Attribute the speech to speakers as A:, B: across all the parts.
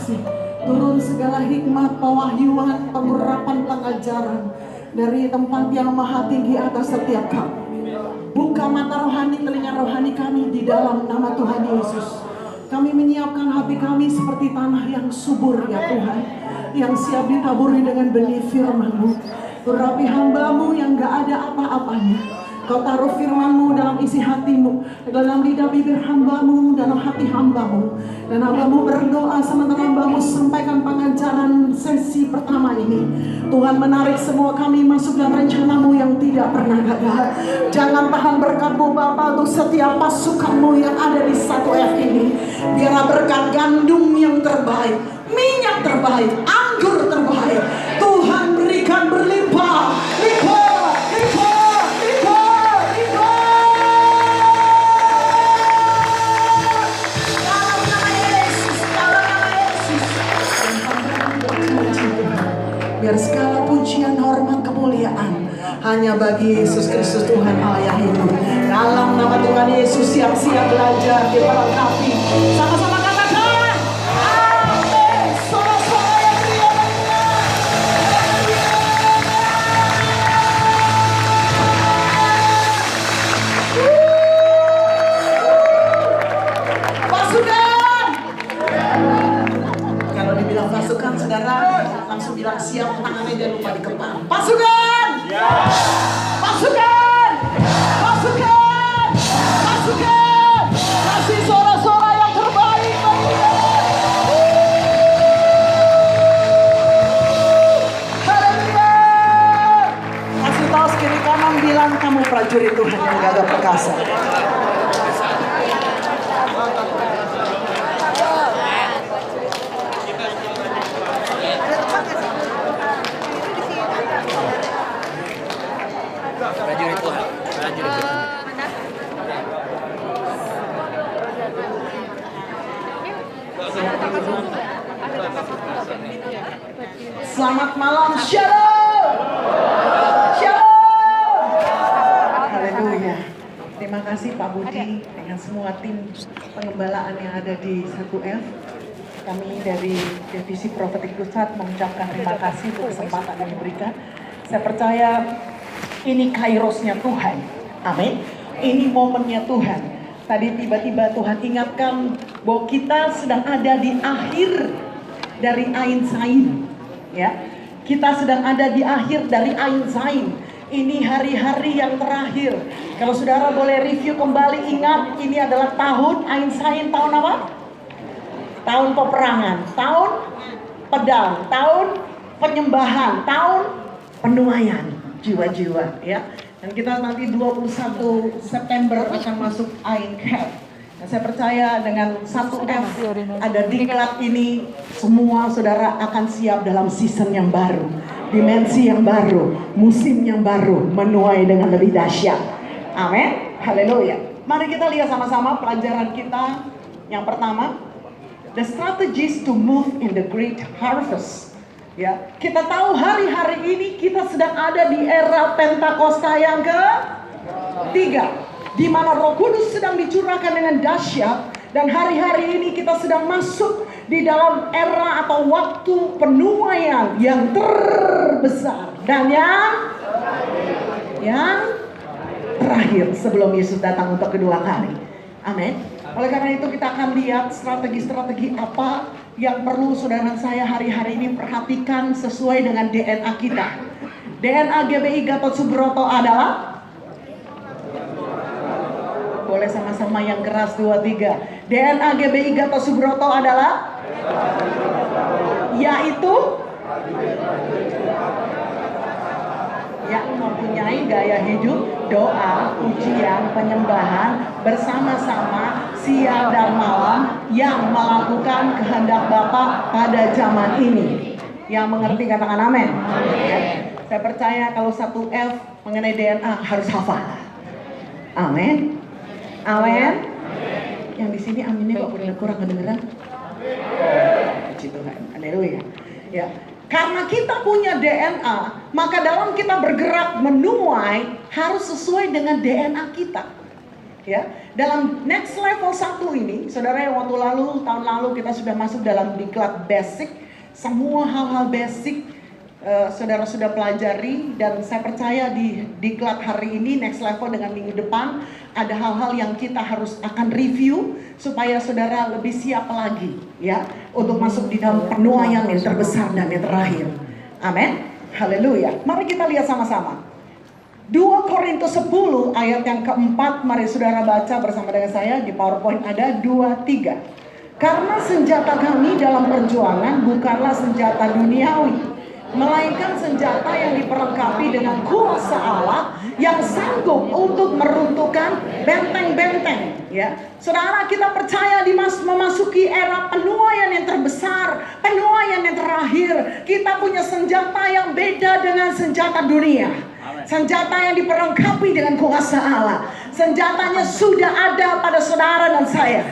A: kasih. Turun segala hikmat, pewahyuan, pengurapan, pengajaran dari tempat yang maha tinggi atas setiap kami. Buka mata rohani, telinga rohani kami di dalam nama Tuhan Yesus. Kami menyiapkan hati kami seperti tanah yang subur ya Tuhan, yang siap ditaburi dengan benih firman-Mu. Urapi hamba-Mu yang gak ada apa-apanya. Kau taruh firman-Mu dalam isi hatimu, dalam lidah bibir hamba-Mu, dalam hati hamba-Mu. Dan hamba-Mu berdoa sementara hamba-Mu sampaikan pengajaran sesi pertama ini. Tuhan menarik semua kami masuk dalam rencana-Mu yang tidak pernah gagal. Jangan tahan berkat-Mu Bapa untuk setiap pasukan-Mu yang ada di 1F ini. Biarlah berkat gandum yang terbaik, minyak terbaik, anggur terbaik, Tuhan berikan berlimpah. Biar segala pujian, hormat, kemuliaan hanya bagi Yesus Kristus Tuhan Allah yang hidup. Dalam nama Tuhan Yesus, siap-siap belajar, diperlengkapi. Sama-sama katakan amin. Sorak-sorak yang ria-ria. Pasukan. Kalau dibilang pasukan, saudara langsung bilang siap, tangannya jangan lupa dikepal. Pasukan! Pasukan! Pasukan! Pasukan! Kasih sorak-sorak yang terbaik bagi dia. Haleluya! Kasih tahu kiri kanan, bilang kamu prajurit Tuhan yang gagah perkasa.
B: Prajurit Tuhan, prajurit Tuhan.
A: Selamat malam, Shalom. Shalom. Haleluya. Terima kasih Pak Budi dengan semua tim pengembalaan yang ada di 1F. Kami dari Divisi Prophetic Pusat mengucapkan terima kasih untuk kesempatan yang diberikan. Saya percaya ini kairosnya Tuhan. Amin. Ini momennya Tuhan. Tadi tiba-tiba Tuhan ingatkan bahwa kita sedang ada di akhir dari Ain Sain. Ya. Kita sedang ada di akhir dari Ain Sain. Ini hari-hari yang terakhir. Kalau saudara boleh review kembali, ingat ini adalah tahun Ain Sain, tahun apa? Tahun peperangan, tahun pedang, tahun penyembahan, tahun penuaian jiwa-jiwa ya. Dan kita nanti 21 September akan masuk Ain Cap. Dan saya percaya dengan 1F ada diklat ini, semua saudara akan siap dalam season yang baru, dimensi yang baru, musim yang baru, menuai dengan lebih dahsyat. Amin. Haleluya. Mari kita lihat sama-sama pelajaran kita yang pertama, the strategies to move in the great harvest. Ya, kita tahu hari-hari ini kita sedang ada di era Pentakosta yang ketiga, di mana Roh Kudus sedang dicurahkan dengan dahsyat, dan hari-hari ini kita sedang masuk di dalam era atau waktu penuaian yang terbesar dan yang terakhir sebelum Yesus datang untuk kedua kali. Amin. Oleh karena itu kita akan lihat strategi-strategi apa yang perlu saudara saya hari-hari ini perhatikan sesuai dengan DNA kita. DNA GBI Gatot Subroto adalah, boleh sama-sama yang keras 2-3. DNA GBI Gatot Subroto adalah, yaitu yang mempunyai gaya hidup, doa, ujian, penyembahan bersama-sama siang dan malam, yang melakukan kehendak Bapa pada zaman ini. Yang mengerti katakan amin. Saya percaya kalau 1F mengenai DNA harus hafal. Amin. Amin. Yang di sini aminnya kok kurang kedengeran. Puji Tuhan. Haleluya. Ya. Karena kita punya DNA, maka dalam kita bergerak menuai harus sesuai dengan DNA kita. Ya, dalam next level 1 ini, saudara, yang waktu lalu, tahun lalu kita sudah masuk dalam diklat basic. Semua hal-hal basic saudara sudah pelajari, dan saya percaya di diklat hari ini next level dengan minggu depan ada hal-hal yang kita harus akan review supaya saudara lebih siap lagi ya untuk masuk di dalam penuaian yang terbesar dan yang terakhir. Amin. Haleluya. Mari kita lihat sama-sama. 2 Korintus 10 ayat yang keempat, mari saudara baca bersama dengan saya di PowerPoint ada 2-3. Karena senjata kami dalam perjuangan bukanlah senjata duniawi, melainkan senjata yang diperlengkapi dengan kuasa Allah yang sanggup untuk meruntuhkan benteng-benteng. Ya, saudara, kita percaya memasuki era penuaian yang terbesar, penuaian yang terakhir. Kita punya senjata yang beda dengan senjata dunia. Senjata yang diperlengkapi dengan kuasa Allah. Senjatanya sudah ada pada saudara dan saya.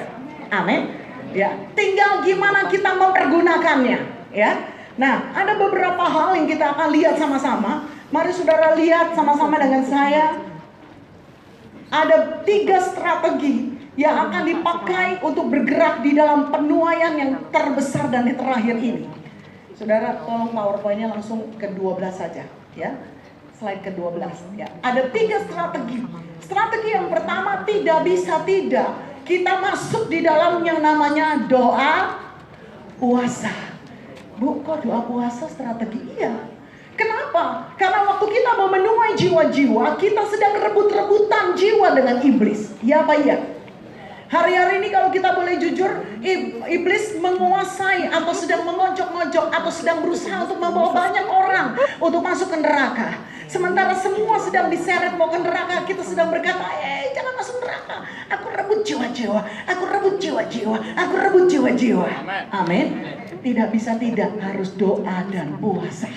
A: Amin. Ya, tinggal gimana kita mempergunakannya. Ya. Nah, ada beberapa hal yang kita akan lihat sama-sama. Mari saudara lihat sama-sama dengan saya. Ada 3 strategi yang akan dipakai untuk bergerak di dalam penuaian yang terbesar dan yang terakhir ini. Saudara, tolong PowerPoint-nya langsung ke 12 saja, ya. Slide ke-12 ya. Ada 3 strategi. Strategi yang pertama, tidak bisa tidak kita masuk di dalam yang namanya doa puasa. Bu, kok doa puasa strategi? Iya. Kenapa? Karena waktu kita mau menuai jiwa-jiwa, kita sedang rebut-rebutan jiwa dengan iblis. Ya apa iya? Hari-hari ini kalau kita boleh jujur, iblis menguasai atau sedang mengojok-ngojok atau sedang berusaha untuk membawa banyak orang untuk masuk ke neraka. Sementara semua sedang diseret mau ke neraka, kita sedang berkata, jangan masuk neraka. Aku rebut jiwa-jiwa, aku rebut jiwa-jiwa, aku rebut jiwa-jiwa. Amin. Tidak bisa tidak, harus doa dan puasa.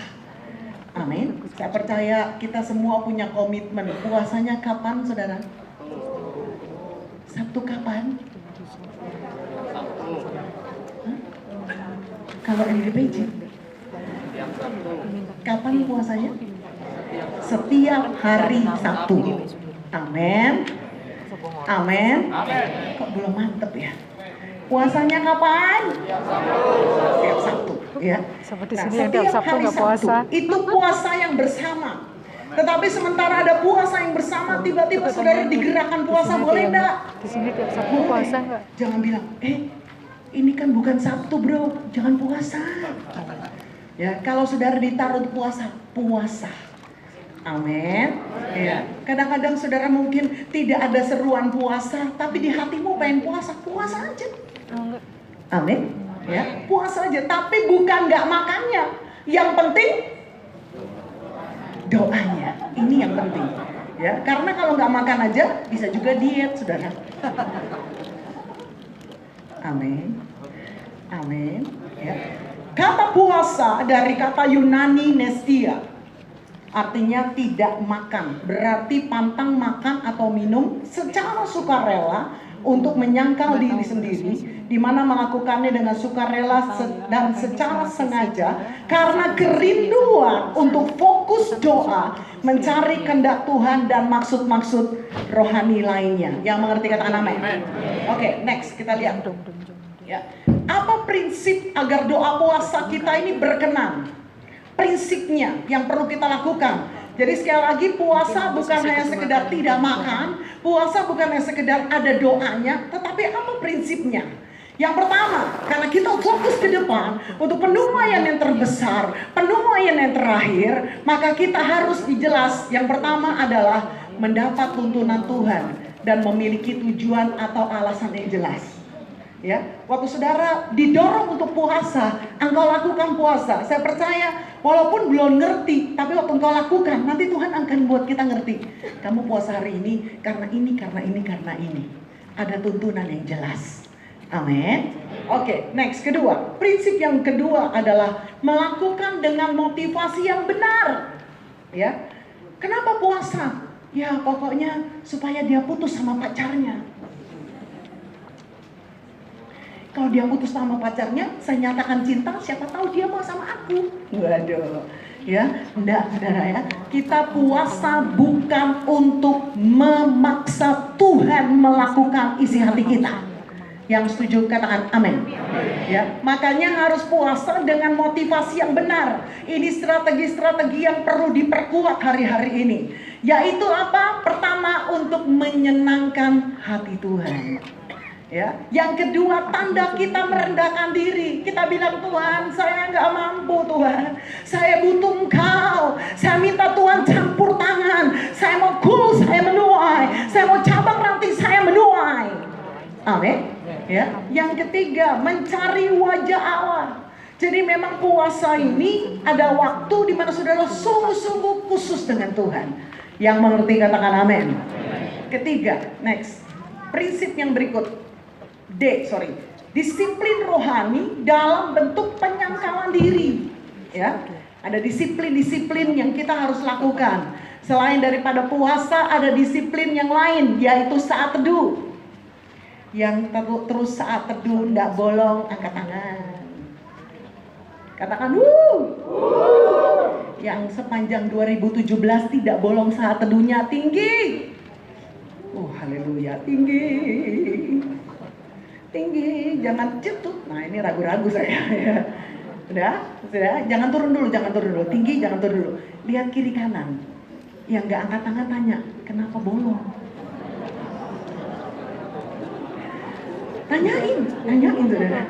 A: Amin. Saya percaya kita semua punya komitmen. Puasanya kapan, saudara? Sabtu kapan? Kalau LGPJ? Kapan puasanya? Setiap hari Sabtu. Amin. Amin. Kok belum mantep ya? Puasanya kapan? Setiap Sabtu. Ya.
C: Seperti
A: Nah,
C: sini yang tiap Sabtu nggak puasa.
A: Itu puasa yang bersama. Tetapi sementara ada puasa yang bersama, tiba-tiba saudara digerakkan puasa, boleh enggak?
C: Di sini tiap Sabtu puasa enggak?
A: Jangan bilang, ini kan bukan Sabtu bro, jangan puasa. Ya, kalau saudara ditaruh di puasa, puasa. Amin. Ya, kadang-kadang saudara mungkin tidak ada seruan puasa, tapi di hatimu pengen puasa, puasa aja. Amin. Ya, puasa aja, tapi bukan nggak makannya. Yang penting doanya, ini yang penting ya, karena kalau nggak makan aja bisa juga diet, saudara. Amin, amin. Ya. Kata puasa dari kata Yunani nestia, artinya tidak makan, berarti pantang makan atau minum secara sukarela untuk menyangkal diri sendiri, di mana melakukannya dengan sukarela dan secara sengaja karena kerinduan untuk fokus doa, mencari kehendak Tuhan dan maksud-maksud rohani lainnya. Yang mengerti kata amin. Oke, next kita lihat. Ya. Apa prinsip agar doa puasa kita ini berkenan? Prinsipnya yang perlu kita lakukan. Jadi sekali lagi, puasa bukan hanya sekedar tidak makan, puasa bukan hanya sekedar ada doanya, tetapi apa prinsipnya? Yang pertama, karena kita fokus ke depan untuk penuaian yang terbesar, penuaian yang terakhir, maka kita harus dijelas. Yang pertama adalah mendapat tuntunan Tuhan dan memiliki tujuan atau alasan yang jelas. Ya, waktu saudara didorong untuk puasa, engkau lakukan puasa. Saya percaya walaupun belum ngerti, tapi waktu engkau lakukan, nanti Tuhan akan buat kita ngerti. Kamu puasa hari ini karena ini, karena ini, karena ini. Ada tuntunan yang jelas. Amin. Oke, next, kedua. Prinsip yang kedua adalah melakukan dengan motivasi yang benar. Ya, kenapa puasa? Ya, pokoknya supaya dia putus sama pacarnya. Kalau dia putus sama pacarnya, saya nyatakan cinta, siapa tahu dia mau sama aku. Waduh, ya, enggak, saudara ya. Kita puasa bukan untuk memaksa Tuhan melakukan isi hati kita. Yang setuju katakan amin. Ya, makanya harus puasa dengan motivasi yang benar. Ini strategi-strategi yang perlu diperkuat hari-hari ini. Yaitu apa? Pertama, untuk menyenangkan hati Tuhan. Ya, yang kedua, tanda kita merendahkan diri. Kita bilang, Tuhan, saya nggak mampu, Tuhan. Saya butuh Engkau. Saya minta Tuhan campur tangan. Saya mau saya menuai. Saya mau cabang ranting, saya menuai. Amin. Ya, yang ketiga, mencari wajah Allah. Jadi memang puasa ini ada waktu di mana saudara sungguh-sungguh khusus dengan Tuhan. Yang mengerti katakan amin. Ketiga, next. Prinsip yang berikut. Disiplin rohani dalam bentuk penyangkalan diri. Ya, ada disiplin-disiplin yang kita harus lakukan. Selain daripada puasa, ada disiplin yang lain, yaitu saat teduh. Yang terus saat teduh tidak bolong, angkat tangan. Katakan Yang sepanjang 2017 tidak bolong saat teduhnya tinggi. Haleluya, tinggi, jangan cetut. Nah, ini ragu-ragu saya ya. Sudah, jangan turun dulu, tinggi, jangan turun dulu. Lihat kiri kanan. Yang nggak angkat tangan tanya, kenapa bolong? Tanyain saudara,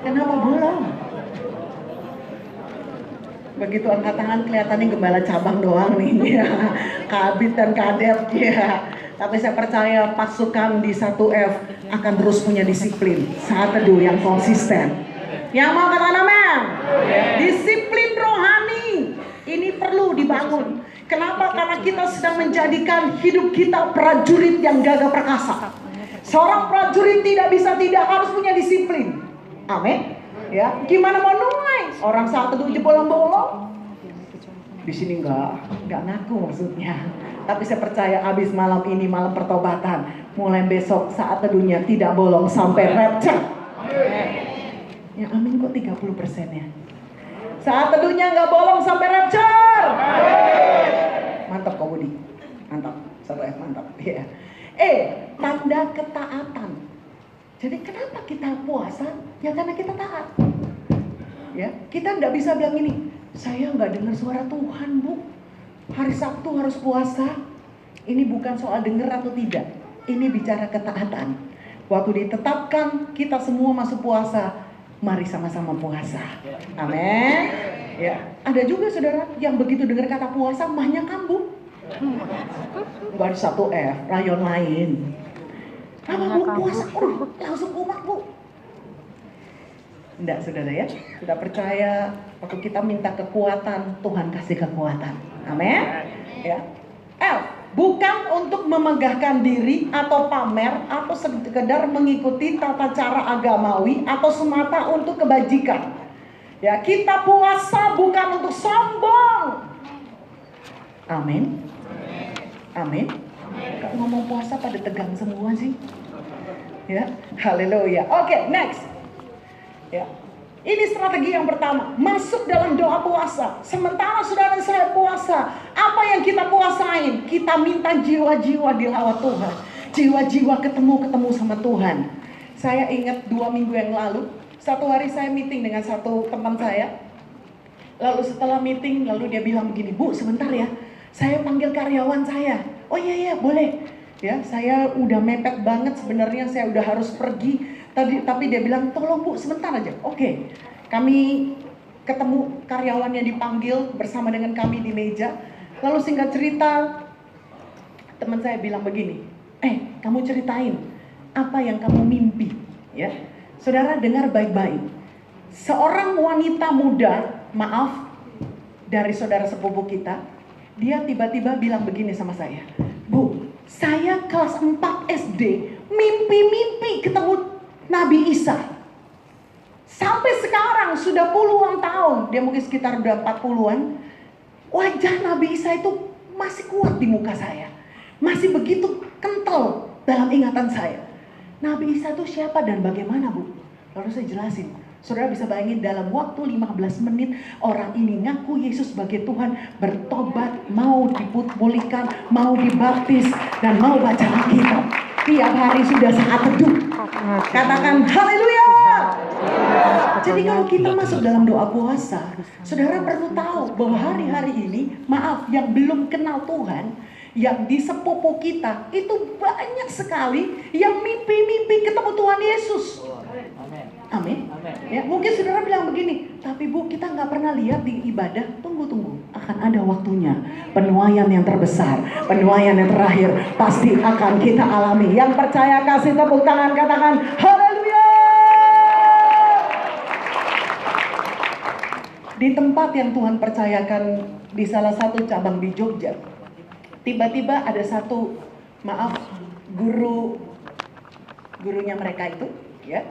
A: kenapa bolong? Begitu angkat tangan kelihatannya gembala cabang doang nih, ya. Kabit dan kadet, ya. Tapi saya percaya pasukan di 1F akan terus punya disiplin saat teduh yang konsisten. Yang mau katakan amin? Disiplin rohani ini perlu dibangun. Kenapa? Karena kita sedang menjadikan hidup kita prajurit yang gagah perkasa. Seorang prajurit tidak harus punya disiplin. Amin. Ya, gimana mau nuai? Orang saat teduh aja bolong-bolong. Di sini enggak ngaku maksudnya. Tapi saya percaya habis malam ini malam pertobatan, mulai besok saat teduhnya tidak bolong sampai rapture. Ya amin kok 30% ya. Saat teduhnya enggak bolong sampai rapture. Mantap kok Budi. Mantap. 1F mantap. Ya. Tanda ketaatan. Jadi kenapa kita puasa? Ya karena kita taat. Ya, kita nggak bisa bilang ini, saya nggak dengar suara Tuhan, Bu. Hari Sabtu harus puasa. Ini bukan soal dengar atau tidak. Ini bicara ketaatan. Waktu ditetapkan kita semua masuk puasa, mari sama-sama puasa. Amin. Ya, ada juga saudara yang begitu dengar kata puasa, mahnya kambuh. Baru 1F, rayon lain. Apa Bu puasa? Langsung kumat Bu. Enggak saudara ya. Kita percaya waktu kita minta kekuatan, Tuhan kasih kekuatan. Amin. Ya. Bukan untuk memegahkan diri atau pamer atau sekedar mengikuti tata cara agamawi atau semata untuk kebajikan. Ya, kita puasa bukan untuk sombong. Amin. Amin. Kalau ngomong puasa pada tegang semua sih. Ya, haleluya. Oke, next. Ya. Ini strategi yang pertama, masuk dalam doa puasa. Sementara saudara saya puasa, apa yang kita puasain? Kita minta jiwa-jiwa dilawat Tuhan. Jiwa-jiwa ketemu sama Tuhan. Saya ingat 2 minggu yang lalu, satu hari saya meeting dengan satu teman saya. Lalu setelah meeting, lalu dia bilang begini, Bu sebentar ya, saya panggil karyawan saya. Oh iya boleh. Ya, saya udah mepet banget sebenarnya, saya udah harus pergi. Tapi dia bilang, tolong Bu sebentar aja. Oke. Kami ketemu karyawannya dipanggil bersama dengan kami di meja. Lalu singkat cerita, teman saya bilang begini, kamu ceritain apa yang kamu mimpi. Ya, saudara dengar baik-baik. Seorang wanita muda, maaf, dari saudara sepupu kita, dia tiba-tiba bilang begini sama saya, Bu, saya kelas 4 SD, mimpi-mimpi ketemu Nabi Isa. Sampai sekarang sudah puluhan tahun, dia mungkin sekitar udah 40-an, wajah Nabi Isa itu masih kuat di muka saya. Masih begitu kental dalam ingatan saya. Nabi Isa itu siapa dan bagaimana Bu? Lalu saya jelasin. Saudara bisa bayangin dalam waktu 15 menit orang ini ngaku Yesus sebagai Tuhan, bertobat, mau dipulihkan, mau dibaptis, dan mau baca Alkitab. Tiap hari sudah saat teduh. Katakan haleluya. Jadi kalau kita masuk dalam doa puasa, saudara perlu tahu bahwa hari-hari ini, maaf, yang belum kenal Tuhan, yang di sepupu kita, itu banyak sekali yang mimpi-mimpi ketemu Tuhan Yesus. Amin. Ya, mungkin saudara bilang begini, tapi Bu, kita nggak pernah lihat di ibadah. Tunggu, akan ada waktunya. Penuaian yang terbesar, penuaian yang terakhir pasti akan kita alami. Yang percaya kasih tepuk tangan, katakan haleluya. Di tempat yang Tuhan percayakan di salah satu cabang di Jogja, tiba-tiba ada satu, maaf, gurunya mereka itu, ya.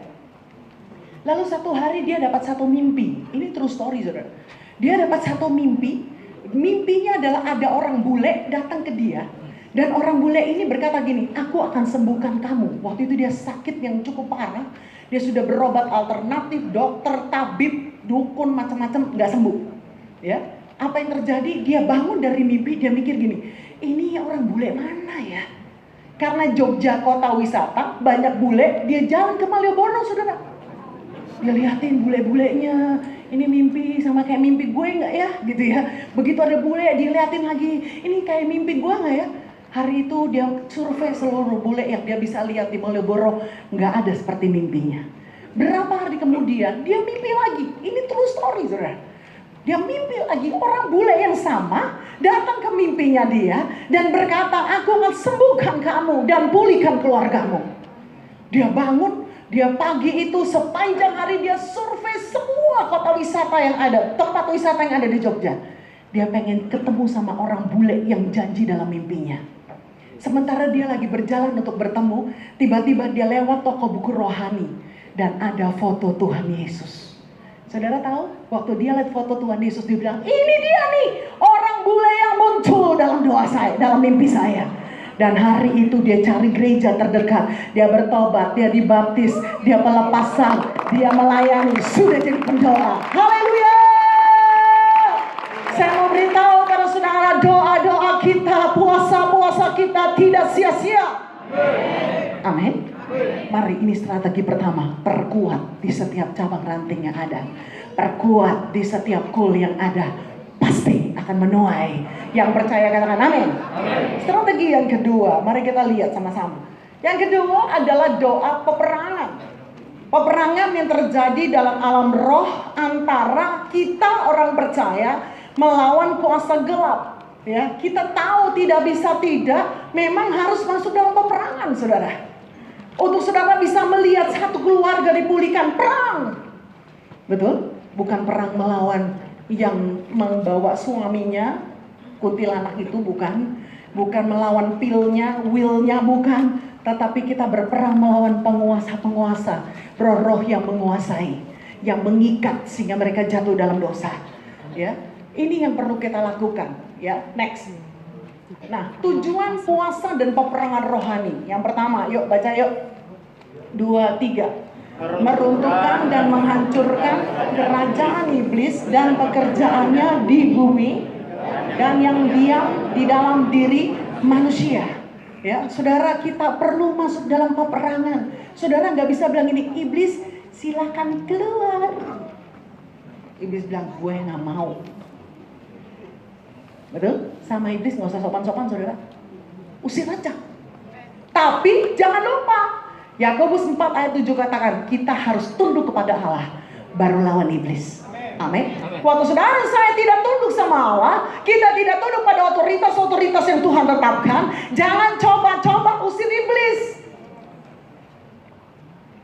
A: Lalu satu hari dia dapat satu mimpi. Ini true story, saudara. Dia dapat satu mimpi. Mimpinya adalah ada orang bule datang ke dia. Dan orang bule ini berkata gini, aku akan sembuhkan kamu. Waktu itu dia sakit yang cukup parah. Dia sudah berobat alternatif, dokter, tabib, dukun, macam-macam, nggak sembuh. Ya, apa yang terjadi? Dia bangun dari mimpi, dia mikir gini, ini orang bule mana ya? Karena Jogja kota wisata, banyak bule, dia jalan ke Malioboro, saudara. Dia liatin bule-bulenya, ini mimpi sama kayak mimpi gue nggak ya, gitu ya. Begitu ada bule, dia liatin lagi, ini kayak mimpi gue nggak ya. Hari itu dia survei seluruh bule yang dia bisa lihat di Malioboro, nggak ada seperti mimpinya. Berapa hari kemudian, dia mimpi lagi. Ini true story, saudara. Dia mimpi lagi, orang bule yang sama datang ke mimpinya dia dan berkata, aku akan sembuhkan kamu dan pulihkan keluargamu. Dia bangun. Dia pagi itu sepanjang hari dia survei semua kota wisata yang ada, tempat wisata yang ada di Jogja. Dia pengen ketemu sama orang bule yang janji dalam mimpinya. Sementara dia lagi berjalan untuk bertemu, tiba-tiba dia lewat toko buku rohani dan ada foto Tuhan Yesus. Saudara tahu, waktu dia lihat foto Tuhan Yesus, dia bilang, ini dia nih orang bule yang muncul dalam doa saya, dalam mimpi saya. Dan hari itu dia cari gereja terdekat. Dia bertobat, dia dibaptis, dia pelepasan, dia melayani, sudah jadi pendoa. Haleluya. Saya mau beritahu pada saudara, doa-doa kita, puasa-puasa kita tidak sia-sia. Amin. Mari, ini strategi pertama. Perkuat di setiap cabang ranting yang ada. Perkuat di setiap kul yang ada. Pasti akan menuai. Yang percaya katakan amin. Strategi yang kedua, mari kita lihat sama-sama. Yang kedua adalah doa peperangan. Peperangan yang terjadi dalam alam roh antara kita orang percaya melawan kuasa gelap. Ya, kita tahu tidak bisa tidak, memang harus masuk dalam peperangan, saudara. Untuk saudara bisa melihat satu keluarga dipulihkan, perang. Betul? Bukan perang melawan yang membawa suaminya, kuntilanak itu bukan melawan willnya, bukan, tetapi kita berperang melawan penguasa-penguasa, roh-roh yang menguasai, yang mengikat sehingga mereka jatuh dalam dosa. Ya, ini yang perlu kita lakukan. Ya, next. Nah, tujuan puasa dan peperangan rohani. Yang pertama, yuk baca yuk. 2, 3. Meruntuhkan dan menghancurkan kerajaan iblis dan pekerjaannya di bumi dan yang diam di dalam diri manusia. Ya, saudara, kita perlu masuk dalam peperangan. Saudara nggak bisa bilang ini, iblis silakan keluar. Iblis bilang, gue nggak mau. Betul? Sama iblis nggak usah sopan-sopan, saudara. Usir aja. Tapi jangan lupa, Yakobus 4 ayat 7 katakan, kita harus tunduk kepada Allah, baru lawan iblis. Amin. Waktu saudara saya tidak tunduk sama Allah, kita tidak tunduk pada otoritas-otoritas yang Tuhan tetapkan, jangan coba-coba usir iblis.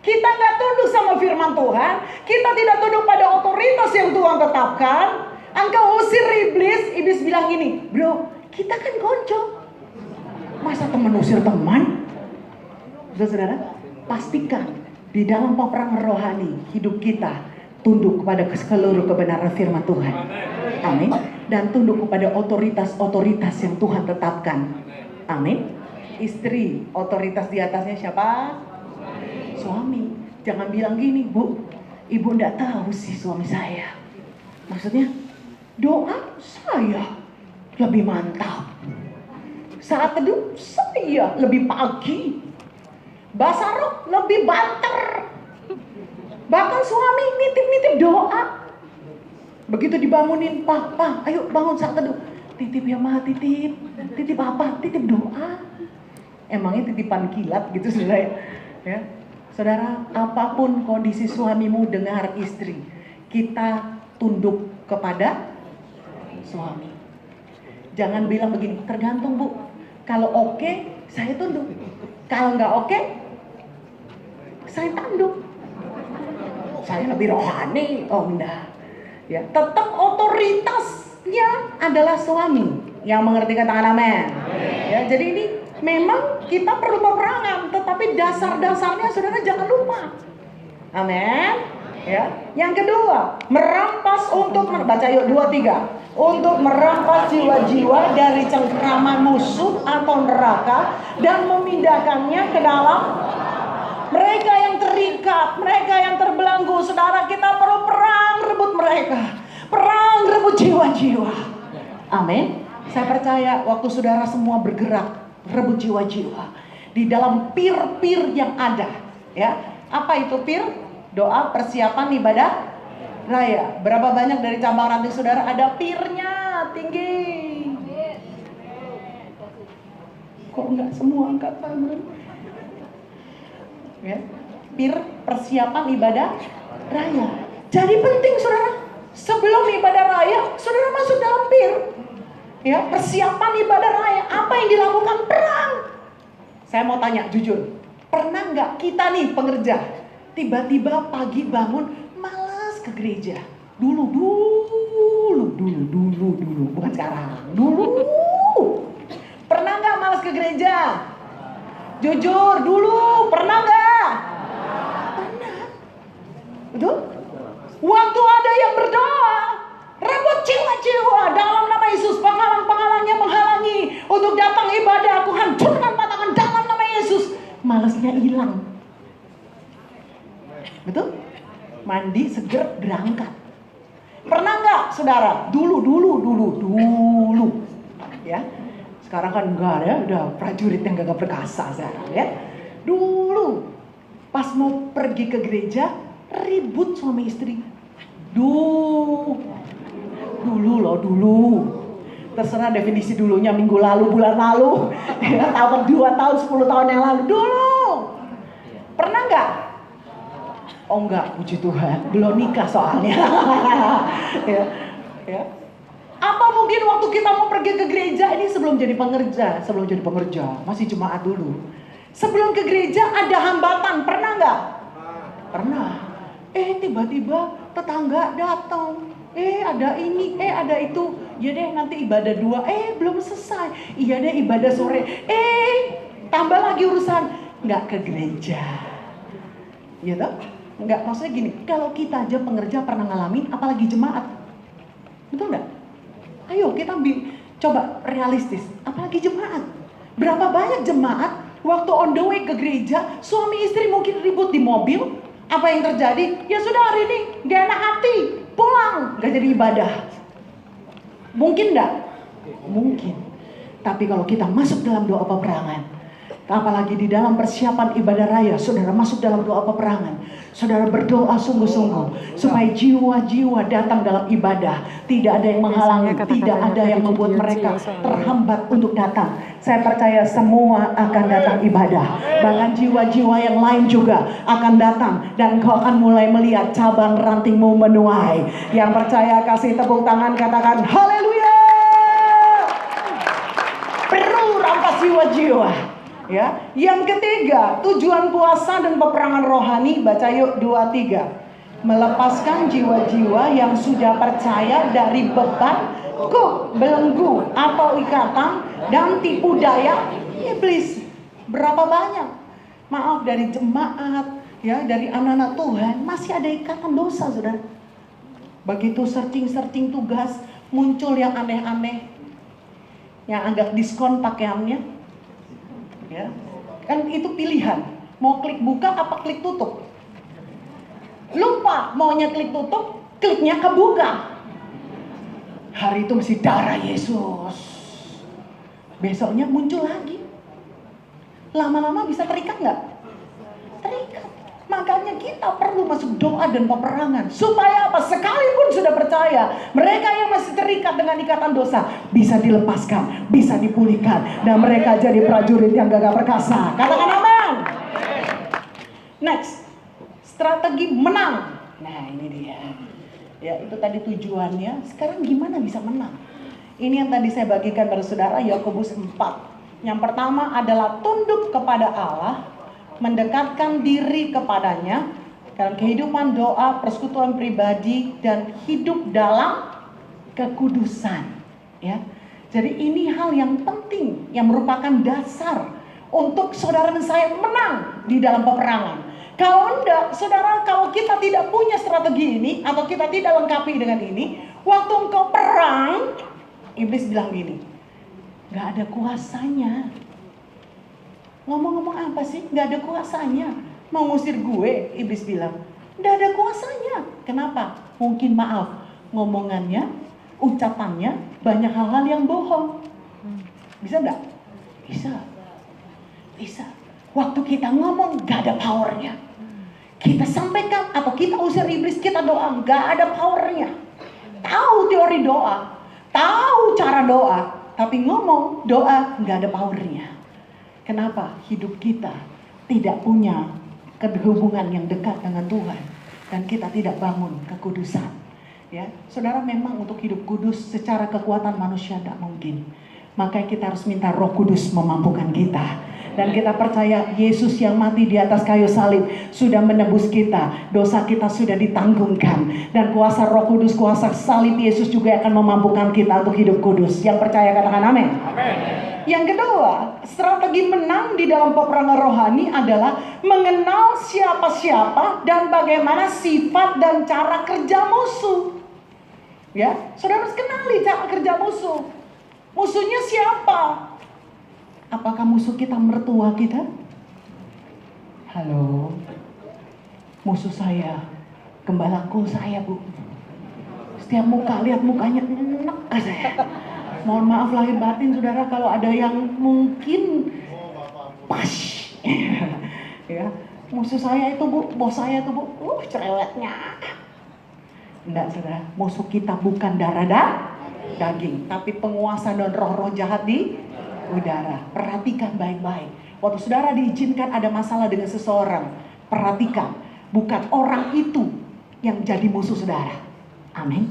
A: Kita nggak tunduk sama firman Tuhan, kita tidak tunduk pada otoritas yang Tuhan tetapkan, engkau usir iblis. Iblis bilang gini, bro, kita kan konco, masa teman usir teman? Saudara, pastikan di dalam peperangan rohani hidup kita tunduk kepada seluruh kebenaran firman Tuhan. Amin. Dan tunduk kepada otoritas-otoritas yang Tuhan tetapkan. Amin. Istri, otoritas di atasnya siapa? Suami. Jangan bilang gini, Bu, ibu enggak tahu sih suami saya. Maksudnya, doa saya lebih mantap. Saat teduh saya lebih pagi. Basarok lebih banter. Bahkan suami nitip-nitip doa. Begitu dibangunin, Papa, ayo bangun saat teduh. Titip ya Ma, titip. Titip apa? Titip doa. Emangnya titipan kilat gitu saudara ya? Saudara, apapun kondisi suamimu, dengar istri, kita tunduk kepada suami. Jangan bilang begini, tergantung Bu. Kalau oke, saya tunduk. Kalau nggak oke, saya tunduk. Saya lebih rohani, oh enggak. Ya, tetap otoritasnya adalah suami. Yang mengerti katakan amin. Ya, jadi ini memang kita perlu peperangan, tetapi dasar-dasarnya saudara jangan lupa. Amin. Ya. Yang kedua, merampas untuk baca yuk 2-3. Untuk merampas jiwa-jiwa dari cengkraman musuh atau neraka dan memindahkannya ke dalam mereka yang terikat, mereka yang terbelenggu. Saudara, kita perlu perang rebut mereka. Perang rebut jiwa-jiwa. Amin. Saya percaya waktu saudara semua bergerak rebut jiwa-jiwa di dalam pir-pir yang ada, ya. Apa itu pir? Doa persiapan ibadah raya. Berapa banyak dari cabang ranting saudara ada pirnya tinggi? Kok enggak semua angkat tangan? Ya. Pir persiapan ibadah raya. Jadi penting saudara, sebelum ibadah raya saudara masuk dalam pir. Ya, persiapan ibadah raya. Apa yang dilakukan? Perang. Saya mau tanya jujur, pernah nggak kita nih pengerja tiba-tiba pagi bangun malas ke gereja? Dulu, bukan sekarang. Dulu. Pernah nggak malas ke gereja? Jujur, dulu pernah nggak? Pernah. Betul? Waktu ada yang berdoa, rebut jiwa-jiwa dalam nama Yesus. Penghalang-penghalangnya menghalangi untuk datang ibadah, aku hancurkan patahkan dalam nama Yesus. Malasnya hilang. Betul? Mandi seger berangkat. Pernah nggak saudara? Dulu. Ya. Sekarang kan enggak ya, udah prajurit yang gagah perkasa sekarang ya. Dulu pas mau pergi ke gereja ribut suami istri. Dulu. Terserah definisi dulunya, minggu lalu, bulan lalu, ya, tahun 2 tahun, 10 tahun yang lalu. Dulu. Pernah nggak? Oh enggak, puji Tuhan, belum nikah soalnya. ya. Apa mungkin waktu kita mau pergi ke gereja, ini sebelum jadi pengerja, masih jemaat dulu. Sebelum ke gereja ada hambatan, pernah nggak? Pernah. Tiba-tiba tetangga datang. Ada ini, ada itu. Ya deh nanti ibadah 2, belum selesai. Iya deh ibadah sore. Tambah lagi urusan, nggak ke gereja. Ya toh? Nggak, maksudnya gini, kalau kita aja pengerja pernah ngalamin, apalagi jemaat. Betul nggak? Ayo kita coba realistis, apalagi jemaat. Berapa banyak jemaat waktu on the way ke gereja, suami istri mungkin ribut di mobil. Apa yang terjadi? Ya sudah, hari ini gak enak hati, pulang, gak jadi ibadah. Mungkin gak? Mungkin. Tapi kalau kita masuk dalam doa peperangan, apalagi di dalam persiapan ibadah raya, saudara masuk dalam doa peperangan, saudara berdoa sungguh-sungguh supaya jiwa-jiwa datang dalam ibadah. Tidak ada yang menghalangi, tidak ada yang membuat mereka terhambat untuk datang. Saya percaya semua akan datang ibadah. Bahkan jiwa-jiwa yang lain juga akan datang. Dan kau akan mulai melihat cabang rantingmu menuai. Yang percaya kasih tepuk tangan, katakan haleluya. Perlu rampas jiwa-jiwa. Ya, yang ketiga, tujuan puasa dan peperangan rohani, baca yuk 2-3. Melepaskan jiwa-jiwa yang sudah percaya dari beban, belenggu atau ikatan dan tipu daya iblis. Berapa banyak? Maaf, dari jemaat, ya, dari anak-anak Tuhan masih ada ikatan dosa, saudara. Begitu searching tugas, muncul yang aneh-aneh, yang agak diskon pakaiannya. Ya, kan itu pilihan. Mau klik buka apa klik tutup? Lupa maunya klik tutup, kliknya kebuka. Hari itu masih darah Yesus. Besoknya muncul lagi. Lama-lama bisa terikat nggak? Terikat. Makanya kita perlu masuk doa dan peperangan. Supaya apa? Sekalipun sudah percaya, mereka yang masih terikat dengan ikatan dosa bisa dilepaskan, bisa dipulihkan, dan mereka jadi prajurit yang gagah perkasa. Katakan amin. Next, strategi menang. Nah ini dia. Ya itu tadi tujuannya. Sekarang gimana bisa menang? Ini yang tadi saya bagikan pada saudara, Yakobus 4. Yang pertama adalah tunduk kepada Allah, mendekatkan diri kepadanya dalam kehidupan doa, persekutuan pribadi, dan hidup dalam kekudusan. Ya, jadi ini hal yang penting yang merupakan dasar untuk saudara dan saya menang di dalam peperangan. Kalau enggak, saudara, kalau kita tidak punya strategi ini atau kita tidak lengkapi dengan ini, waktu engkau perang, iblis bilang gini, gak ada kuasanya. Ngomong-ngomong apa sih? Gak ada kuasanya. Mau ngusir gue, iblis bilang, gak ada kuasanya. Kenapa? Mungkin maaf, ngomongannya, ucapannya, banyak hal-hal yang bohong. Bisa gak? Bisa. Bisa. Waktu kita ngomong gak ada powernya. Kita sampaikan atau kita usir iblis, kita doa, gak ada powernya. Tahu teori doa, tahu cara doa, tapi ngomong doa gak ada powernya. Kenapa? Hidup kita tidak punya hubungan yang dekat dengan Tuhan, dan kita tidak bangun kekudusan. Ya, saudara, memang untuk hidup kudus secara kekuatan manusia tidak mungkin. Makanya kita harus minta Roh Kudus memampukan kita. Dan kita percaya Yesus yang mati di atas kayu salib sudah menebus kita. Dosa kita sudah ditanggungkan. Dan kuasa Roh Kudus, kuasa salib Yesus juga akan memampukan kita untuk hidup kudus. Yang percaya katakan amin.
B: Amin.
A: Yang kedua, strategi menang di dalam peperangan rohani adalah mengenal siapa-siapa dan bagaimana sifat dan cara kerja musuh. Ya, saudara harus kenali cara kerja musuh. Musuhnya siapa? Apakah musuh kita mertua kita? Halo, musuh saya, gembalaku saya, Bu. Setiap muka, lihat mukanya enak saya. Mohon maaf lahir batin, saudara, kalau ada yang mungkin pas. Ya, musuh saya itu, Bu, bos saya itu, Bu. Cerewetnya. Enggak, saudara, musuh kita bukan darah dan daging, tapi penguasa dan roh-roh jahat di udara. Perhatikan baik-baik. Waktu saudara diizinkan ada masalah dengan seseorang, perhatikan, bukan orang itu yang jadi musuh saudara. Amin.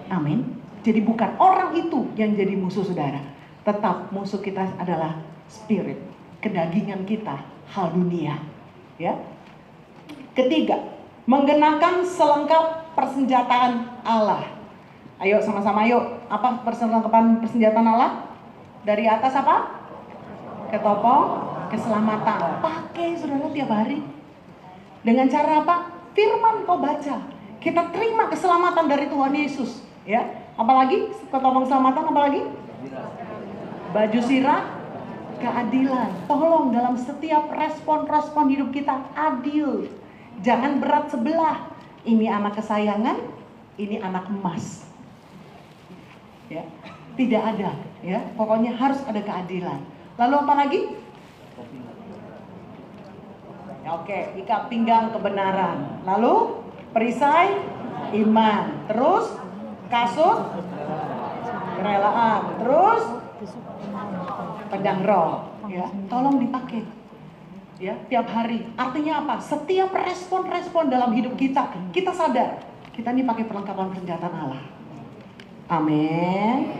A: Amin. Jadi bukan orang itu yang jadi musuh saudara. Tetap musuh kita adalah spirit, kedagingan kita, hal dunia. Ya. Ketiga, menggunakan selengkap persenjataan Allah. Ayo sama-sama yuk. Apa perlengkapan persenjataan Allah? Dari atas apa? Ketopong keselamatan. Pakai saudara tiap hari. Dengan cara apa? Firman kau baca. Kita terima keselamatan dari Tuhan Yesus. Ya. Apalagi ketopong keselamatan, apalagi? Baju sirah keadilan. Tolong dalam setiap respon hidup kita adil. Jangan berat sebelah. Ini anak kesayangan, ini anak emas. Ya. Tidak ada, ya. Pokoknya harus ada keadilan. Lalu apa lagi? Oke, ikat pinggang kebenaran. Lalu perisai iman. Terus kasut kerelaan. Terus pedang roh. Ya, tolong dipakai. Ya, tiap hari. Artinya apa? Setiap respon-respon dalam hidup kita, kita sadar kita ini pakai perlengkapan persenjataan Allah. Amin.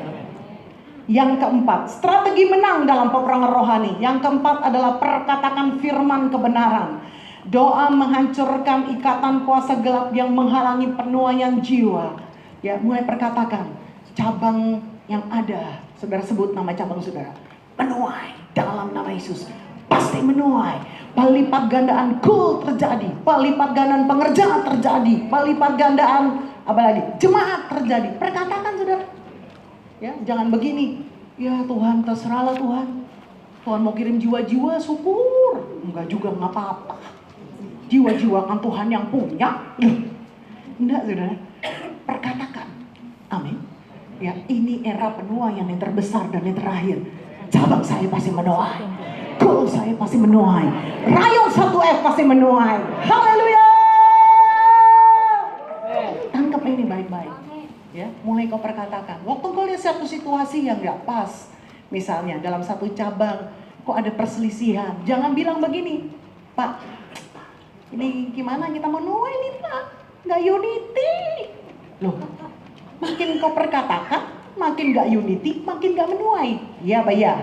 A: Yang keempat, strategi menang dalam peperangan rohani. Yang keempat adalah perkatakan firman kebenaran. Doa menghancurkan ikatan kuasa gelap yang menghalangi penuaian jiwa. Ya, mulai perkatakan cabang yang ada. Saudara sebut nama cabang saudara. Menuai dalam nama Yesus. Pasti menuai. Pelipat gandaan goal terjadi. Pelipat gandaan pengerjaan terjadi. Pelipat gandaan apalagi jemaat terjadi. Perkatakan saudara. Ya, jangan begini. Ya Tuhan, terserahlah Tuhan. Tuhan mau kirim jiwa-jiwa, syukur. Enggak juga, enggak apa-apa. jiwa-jiwa kan Tuhan yang punya. Enggak, saudara. Perkatakan. Amin. Ya, ini era penuaian yang terbesar dan yang terakhir. Cabang saya pasti menuai. Goal saya pasti menuai. Rayon 1F pasti menuai. Haleluya. Tangkap ini baik-baik. Ya, mulai kau perkatakan. Waktu kau lihat satu situasi yang gak pas, misalnya dalam satu cabang, kok ada perselisihan, jangan bilang begini, Pak, ini gimana kita menuai nih Pak, gak unity. Loh, makin kau perkatakan, makin gak unity, makin gak menuai. Iya Pak ya.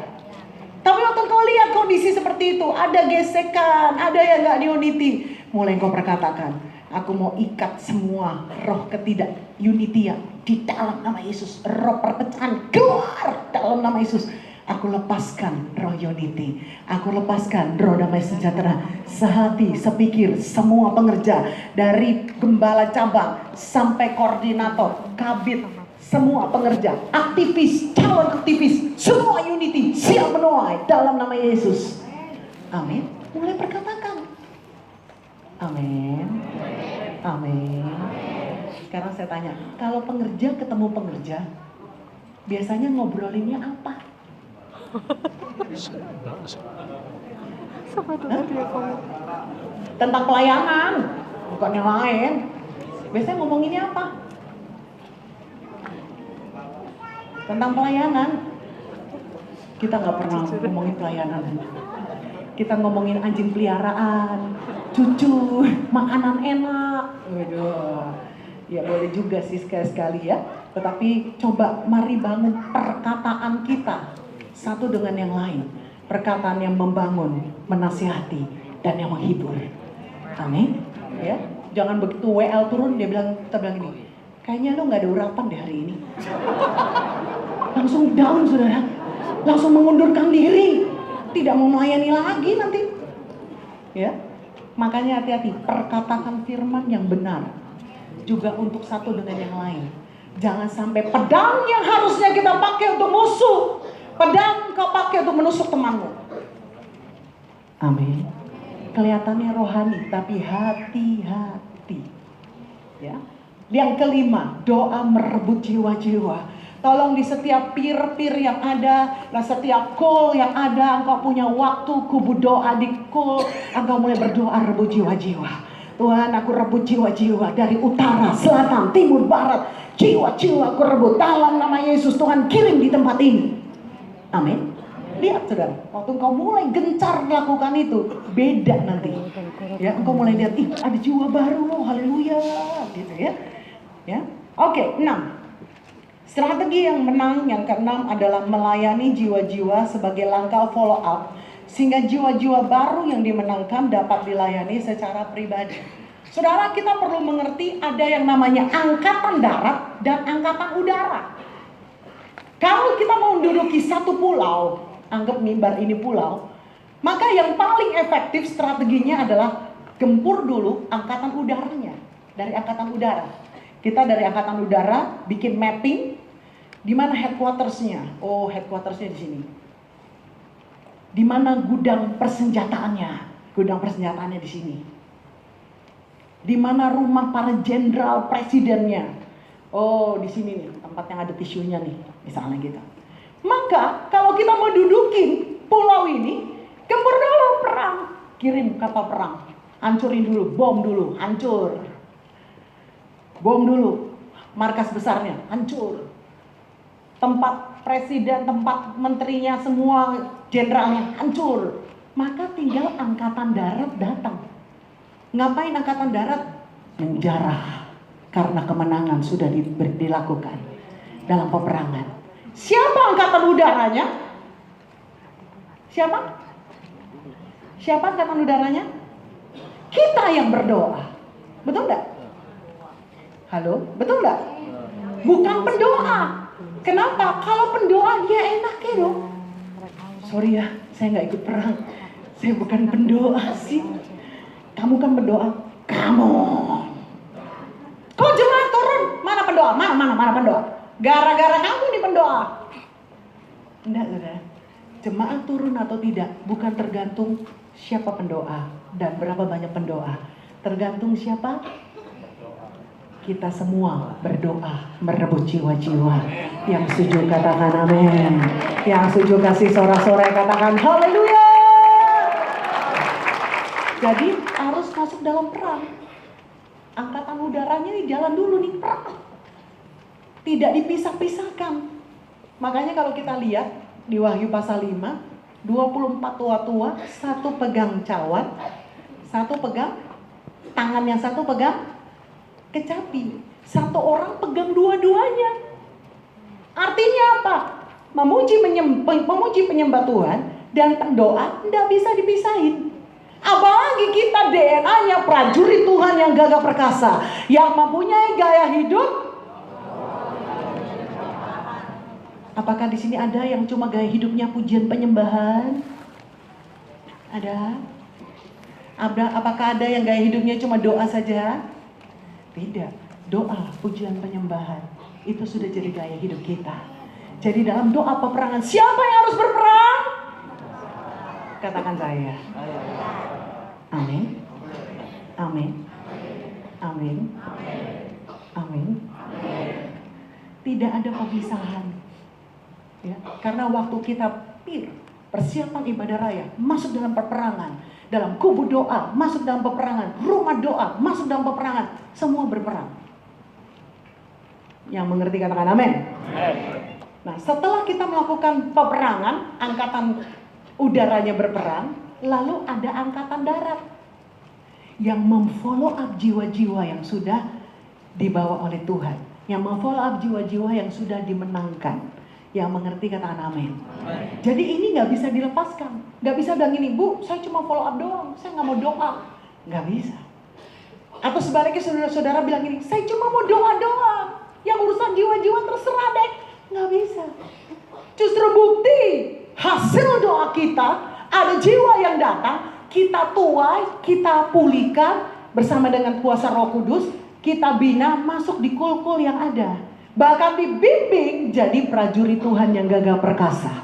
A: Tapi waktu kau lihat kondisi seperti itu, ada gesekan, ada yang gak unity, mulai kau perkatakan, aku mau ikat semua roh ketidak unity di dalam nama Yesus. Roh perpecahan keluar dalam nama Yesus. Aku lepaskan roh unity. Aku lepaskan roh damai sejahtera. Sehati, sepikir, semua pengerja. Dari gembala cabang sampai koordinator, kabit, semua pengerja, aktivis, calon aktivis, semua unity siap menuai dalam nama Yesus. Amin. Mulai perkatakan. Amin. Amin. Sekarang saya tanya, kalau pengerja ketemu pengerja, biasanya ngobrolinnya apa? Tentang pelayanan, bukan yang lain. Biasanya ngomonginnya apa? Tentang pelayanan. Kita nggak pernah ngomongin pelayanan. Kita ngomongin anjing peliharaan, cucu, makanan enak. Waduh, ya boleh juga sih sekali-sekali ya. Tetapi coba mari bangun perkataan kita satu dengan yang lain. Perkataan yang membangun, menasihati, dan yang menghibur. Amin. Ya, jangan begitu WL turun dia kita bilang gini, kayaknya lo nggak ada urapan deh hari ini. Langsung down saudara, langsung mengundurkan diri, tidak mau melayani lagi nanti. Ya, makanya hati-hati, perkatakan firman yang benar juga untuk satu dengan yang lain. Jangan sampai pedang yang harusnya kita pakai untuk musuh, pedang kau pakai untuk menusuk temanmu. Amin. Kelihatannya rohani, tapi hati-hati. Ya. Yang kelima, doa merebut jiwa-jiwa. Tolong di setiap pir-pir yang ada, dan setiap call yang ada, engkau punya waktu kubu doa di call, engkau mulai berdoa rebut jiwa-jiwa. Tuhan, aku rebut jiwa-jiwa dari utara, selatan, timur, barat. Jiwa-jiwa aku rebut dalam nama Yesus. Tuhan kirim di tempat ini. Amin. Lihat saudara, waktu engkau mulai gencar melakukan itu, beda nanti. Ya, engkau mulai lihat, ada jiwa baru loh, haleluya, gitu ya. Ya, oke, 6. Strategi yang menang yang keenam adalah melayani jiwa-jiwa sebagai langkah follow up, sehingga jiwa-jiwa baru yang dimenangkan dapat dilayani secara pribadi. Saudara, kita perlu mengerti ada yang namanya angkatan darat dan angkatan udara. Kalau kita mau menduduki satu pulau, anggap mimbar ini pulau, maka yang paling efektif strateginya adalah gempur dulu angkatan udaranya. Dari angkatan udara, kita dari angkatan udara bikin mapping di mana headquartersnya. Oh, headquartersnya di sini. Di mana gudang persenjataannya? Gudang persenjataannya di sini. Di mana rumah para jenderal presidennya? Oh, di sini nih, tempat yang ada tisunya nih, misalnya gitu. Maka kalau kita mau dudukin pulau ini, gempur dulu perang, kirim kapal perang, hancurin dulu, bom dulu, hancur. Bom dulu, markas besarnya, hancur. Tempat presiden, tempat menterinya, semua jenderalnya hancur. Maka tinggal angkatan darat datang. Ngapain angkatan darat? Menjarah. Karena kemenangan sudah dilakukan dalam peperangan. Siapa angkatan udaranya? Siapa? Siapa angkatan udaranya? Kita yang berdoa. Betul enggak? Halo? Betul enggak? Bukan pendoa. Kenapa? Kalau pendoa ya enak ya dong. Sorry ya, saya nggak ikut perang. Saya bukan pendoa sih. Kamu kan pendoa. Kamu. Kok jemaat turun? Mana pendoa? Mana pendoa? Gara-gara kamu nih pendoa. Enggak, saudara. Jemaat turun atau tidak bukan tergantung siapa pendoa dan berapa banyak pendoa. Tergantung siapa? Kita semua berdoa merebut jiwa-jiwa. Yang setuju katakan amin. Yang setuju kasih sorak-sorai katakan haleluya. Jadi harus masuk dalam perang. Angkatan udaranya ini jalan dulu nih perang. Tidak dipisah-pisahkan. Makanya kalau kita lihat di Wahyu pasal 5, 24 tua-tua, satu pegang cawat, satu pegang tangan, yang satu pegang kecapi. Satu orang pegang dua-duanya. Artinya apa? Memuji penyembah Tuhan dan doa tidak bisa dipisahin. Apalagi kita DNA-nya prajurit Tuhan yang gagah perkasa, yang mempunyai gaya hidup. Apakah di sini ada yang cuma gaya hidupnya pujian penyembahan? Ada? Apakah ada yang gaya hidupnya cuma doa saja? Tidak. Doa, pujian penyembahan itu sudah jadi gaya hidup kita. Jadi dalam doa peperangan, siapa yang harus berperang? Katakan saya. Amin. Amin. Amin. Amin. Tidak ada pemisahan. Ya, karena waktu kita persiapan ibadah raya, masuk dalam peperangan, dalam kubu doa, masuk dalam peperangan, rumah doa, masuk dalam peperangan, semua berperang. Yang mengerti katakan amin. Nah, setelah kita melakukan peperangan, angkatan udaranya berperang, lalu ada angkatan darat yang memfollow up jiwa-jiwa yang sudah dibawa oleh Tuhan, yang memfollow up jiwa-jiwa yang sudah dimenangkan. Yang mengerti katakan amin. Jadi ini gak bisa dilepaskan. Gak bisa bilang gini, Bu, saya cuma follow up doang, saya gak mau doa. Gak bisa. Atau sebaliknya saudara-saudara bilang gini, saya cuma mau doa doang, yang urusan jiwa-jiwa terserah deh. Gak bisa. Justru bukti hasil doa kita, ada jiwa yang datang, kita tuai, kita pulihkan bersama dengan kuasa Roh Kudus, kita bina masuk di kul-kul yang ada. Bahkan dibimbing jadi prajurit Tuhan yang gagah perkasa.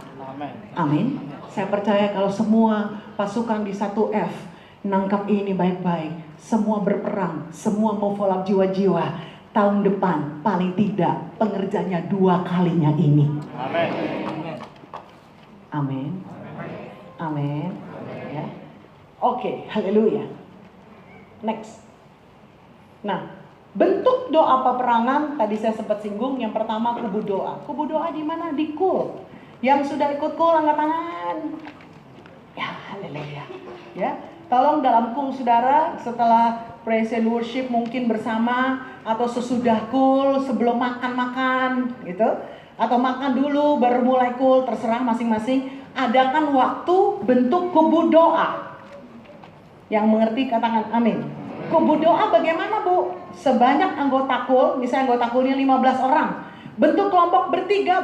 A: Amin. Saya percaya kalau semua pasukan di 1F nangkap ini baik-baik, semua berperang, semua mau follow up jiwa-jiwa, tahun depan paling tidak pengerjanya 2 kalinya ini. Amin. Amin. Amin. Ya. Oke, haleluya. Next. Nah, bentuk doa peperangan tadi saya sempat singgung. Yang pertama kubu doa. Kubu doa di mana? Di kul. Yang sudah ikut kul angkat tangan. Ya, haleluya. Ya, tolong dalam kul saudara setelah praise and worship mungkin bersama atau sesudah kul, sebelum makan-makan gitu, atau makan dulu baru mulai kul, terserah masing-masing. Adakan waktu bentuk kubu doa. Yang mengerti katakan amin. Kubu doa bagaimana, Bu? Sebanyak anggota kul, misalnya anggota kulnya 15 orang. Bentuk kelompok bertiga.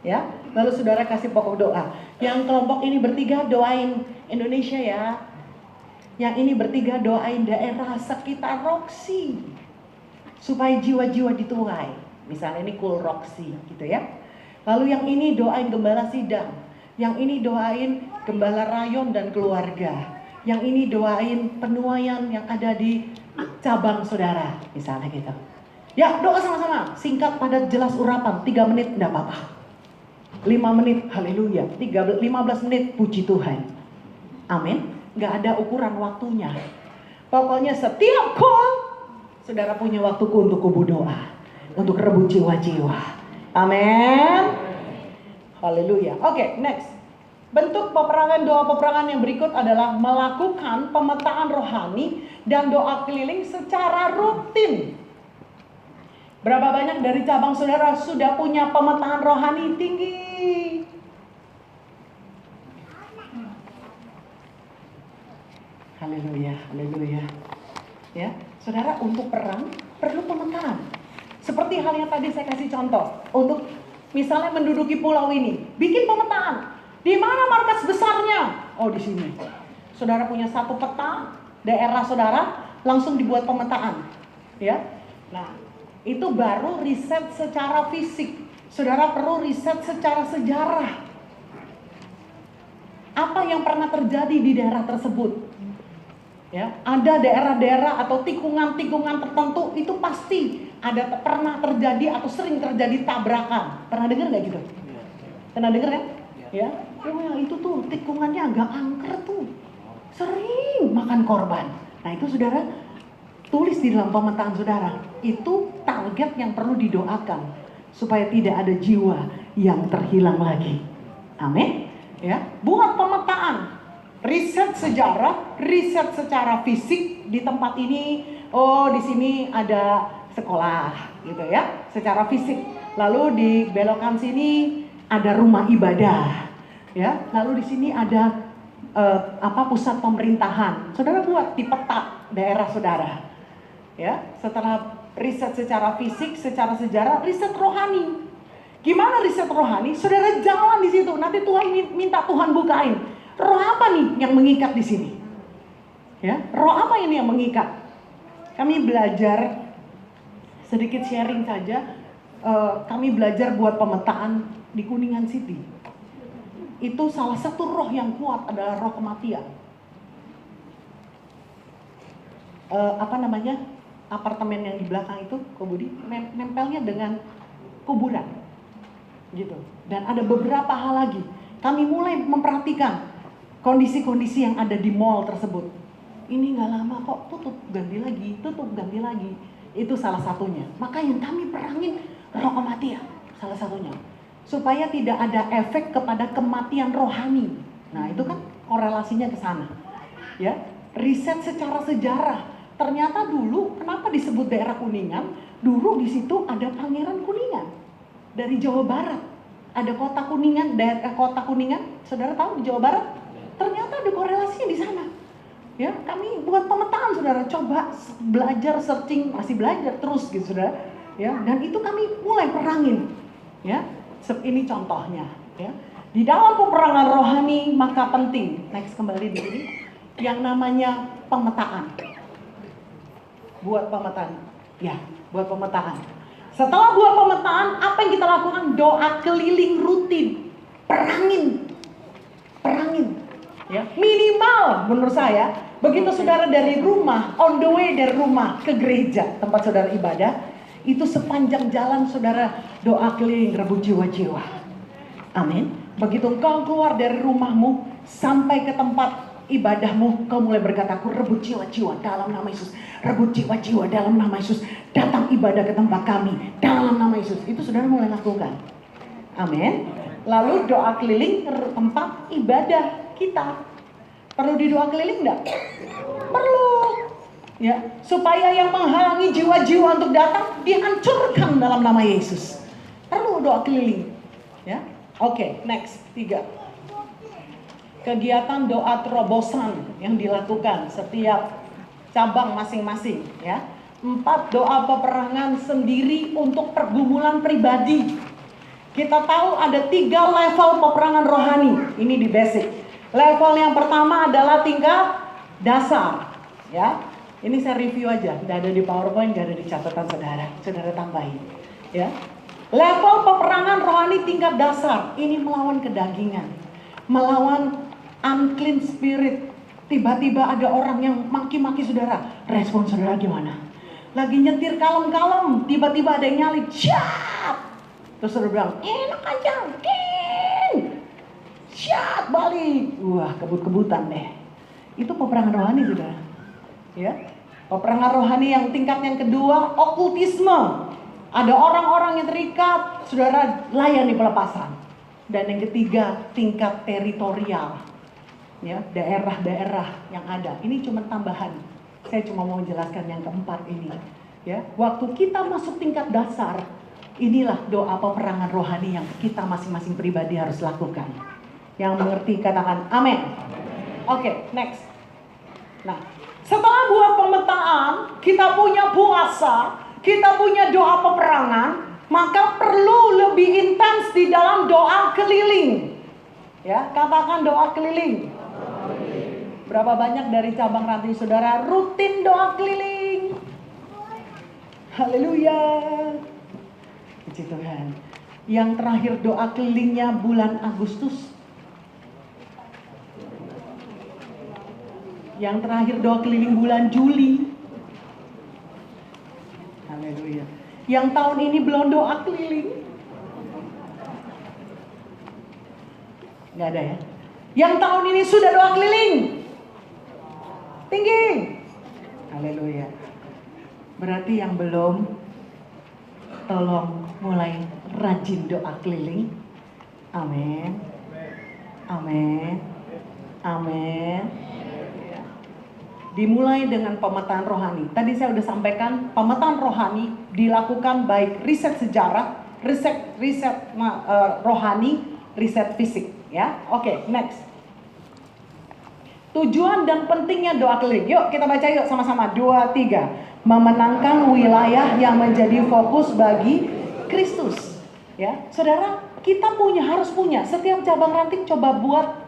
A: Ya, lalu saudara kasih pokok doa. Yang kelompok ini bertiga doain Indonesia ya. Yang ini bertiga doain daerah sekitar Roxy. Supaya jiwa-jiwa dituai. Misalnya ini kul Roxy gitu ya. Lalu yang ini doain gembala sidang. Yang ini doain gembala rayon dan keluarga. Yang ini doain penuaian yang ada di cabang saudara, misalnya gitu. Ya, doa sama-sama, singkat, padat, jelas, urapan, 3 menit enggak apa-apa. 5 menit, haleluya. 15 menit, puji Tuhan. Amin. Enggak ada ukuran waktunya. Pokoknya setiap call, saudara punya waktuku untuk kubu doa, untuk rebut jiwa-jiwa. Amin. Haleluya. Oke, next. Bentuk peperangan, doa peperangan yang berikut adalah melakukan pemetaan rohani dan doa keliling secara rutin. Berapa banyak dari cabang saudara sudah punya pemetaan rohani tinggi? Haleluya, haleluya. Ya, saudara, untuk perang perlu pemetaan. Seperti hal yang tadi saya kasih contoh. Untuk misalnya menduduki pulau ini, bikin pemetaan. Di mana markas besarnya? Oh, di sini. Saudara punya satu peta daerah saudara, langsung dibuat pemetaan. Ya. Nah, itu baru riset secara fisik. Saudara perlu riset secara sejarah. Apa yang pernah terjadi di daerah tersebut? Ya, ada daerah-daerah atau tikungan-tikungan tertentu itu pasti ada pernah terjadi atau sering terjadi tabrakan. Pernah dengar nggak gitu? Pernah dengar kan? Ya, oh yang itu tuh tikungannya agak angker tuh, sering makan korban. Nah itu saudara tulis di dalam pemetaan saudara. Itu target yang perlu didoakan supaya tidak ada jiwa yang terhilang lagi. Amin. Ya, buat pemetaan. Riset sejarah, riset secara fisik di tempat ini. Oh, di sini ada sekolah, gitu ya, secara fisik. Lalu di belokan sini ada rumah ibadah, ya. Lalu di sini ada pusat pemerintahan. Saudara buat di peta daerah saudara, ya. Setelah riset secara fisik, secara sejarah, riset rohani. Gimana riset rohani? Saudara jalan di situ. Nanti Tuhan minta Tuhan bukain. Roh apa nih yang mengikat di sini? Ya, roh apa ini yang mengikat? Kami belajar sedikit sharing saja. Kami belajar buat pemetaan di Kuningan City. Itu salah satu roh yang kuat adalah roh kematian. Apartemen yang di belakang itu, Ko Budi, nempelnya dengan kuburan, gitu. Dan ada beberapa hal lagi. Kami mulai memperhatikan kondisi-kondisi yang ada di mall tersebut. Ini nggak lama kok tutup ganti lagi. Itu salah satunya. Maka yang kami perangin roh kematian, salah satunya. Supaya tidak ada efek kepada kematian rohani. Nah itu kan korelasinya ke sana. Ya, riset secara sejarah. Ternyata dulu kenapa disebut daerah Kuningan? Dulu di situ ada Pangeran Kuningan dari Jawa Barat. Ada kota Kuningan, daerah kota Kuningan. Saudara tahu di Jawa Barat? Ternyata ada korelasinya di sana. Ya, kami buat pemetaan saudara, coba belajar searching, masih belajar terus gitu saudara. Ya, dan itu kami mulai perangin. Ya, ini contohnya. Ya, di dalam peperangan rohani maka penting. Next kembali di sini, yang namanya pemetaan. Buat pemetaan. Ya, buat pemetaan. Setelah buat pemetaan, apa yang kita lakukan? Doa keliling rutin, perangin. Ya, minimal menurut saya, begitu saudara dari rumah, on the way dari rumah ke gereja, tempat saudara ibadah, itu sepanjang jalan saudara doa keliling rebut jiwa-jiwa. Amin. Begitu engkau keluar dari rumahmu sampai ke tempat ibadahmu, kau mulai berkata, aku rebut jiwa-jiwa dalam nama Yesus. Rebut jiwa-jiwa dalam nama Yesus. Datang ibadah ke tempat kami dalam nama Yesus. Itu saudara mulai lakukan. Amin. Lalu doa keliling ke tempat ibadah kita. Perlu didoa keliling enggak? Perlu. Ya, supaya yang menghalangi jiwa-jiwa untuk datang dihancurkan dalam nama Yesus. Perlu doa keliling. Ya. Oke, next 3. Kegiatan doa terobosan yang dilakukan setiap cabang masing-masing, ya. 4, doa peperangan sendiri untuk pergumulan pribadi. Kita tahu ada 3 level peperangan rohani. Ini di basic. Level yang pertama adalah tingkat dasar, ya. Ini saya review aja, tidak ada di PowerPoint, tidak ada di catatan saudara. Saudara tambahin, ya. Level peperangan rohani tingkat dasar, ini melawan kedagingan, melawan unclean spirit. Tiba-tiba ada orang yang maki-maki saudara, respon saudara gimana? Lagi nyetir kalem-kalem, tiba-tiba ada yang nyalip, syat. Terus saudara bilang, enak aja, syat, balik. Wah, kebut-kebutan deh. Itu peperangan rohani saudara. Ya, peperangan rohani yang tingkat yang kedua, okultisme. Ada orang-orang yang terikat, saudara layani pelepasan. Dan yang ketiga, tingkat teritorial. Ya, daerah-daerah yang ada. Ini cuma tambahan. Saya cuma mau menjelaskan yang keempat ini. Ya, waktu kita masuk tingkat dasar, inilah doa peperangan rohani yang kita masing-masing pribadi harus lakukan. Yang mengerti katakan amin. Oke, next. Nah, setelah buat pemetaan, kita punya puasa, kita punya doa peperangan, maka perlu lebih intens di dalam doa keliling. Ya, katakan doa keliling. Berapa banyak dari cabang ranting saudara rutin doa keliling? Haleluya. Puji Tuhan. Yang terakhir doa kelilingnya bulan Agustus. Yang terakhir doa keliling bulan Juli. Haleluya. Yang tahun ini belum doa keliling. Nggak ada ya? Yang tahun ini sudah doa keliling. Tinggi. Haleluya. Berarti yang belum, tolong mulai rajin doa keliling. Amin. Amin. Amin. Dimulai dengan pemetaan rohani. Tadi saya sudah sampaikan, pemetaan rohani dilakukan baik riset sejarah, riset rohani, riset fisik. Ya, oke, next. Tujuan dan pentingnya doa keliling. Yuk kita baca yuk sama-sama. 2, 3. Memenangkan wilayah yang menjadi fokus bagi Kristus. Ya, saudara, kita harus punya. Setiap cabang ranting coba buat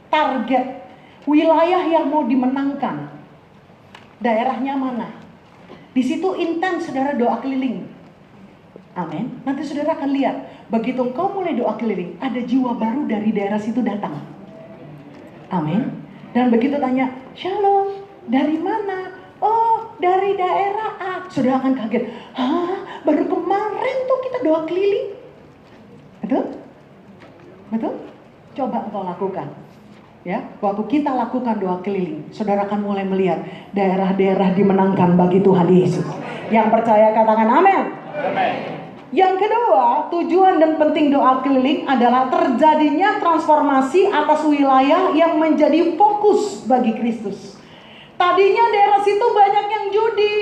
A: target wilayah yang mau dimenangkan. Daerahnya mana? Di situ intens saudara doa keliling. Amin. Nanti saudara akan lihat, begitu engkau mulai doa keliling, ada jiwa baru dari daerah situ datang. Amin. Dan begitu tanya, Shalom, dari mana? Oh, dari daerah A. Saudara akan kaget. Hah, baru kemarin tuh kita doa keliling. Betul? Betul? Coba engkau lakukan. Ya, waktu kita lakukan doa keliling, saudara akan mulai melihat daerah-daerah dimenangkan bagi Tuhan Yesus. Yang percaya katakan amin. Amin. Yang kedua, tujuan dan penting doa keliling adalah terjadinya transformasi atas wilayah yang menjadi fokus bagi Kristus. Tadinya daerah situ banyak yang judi,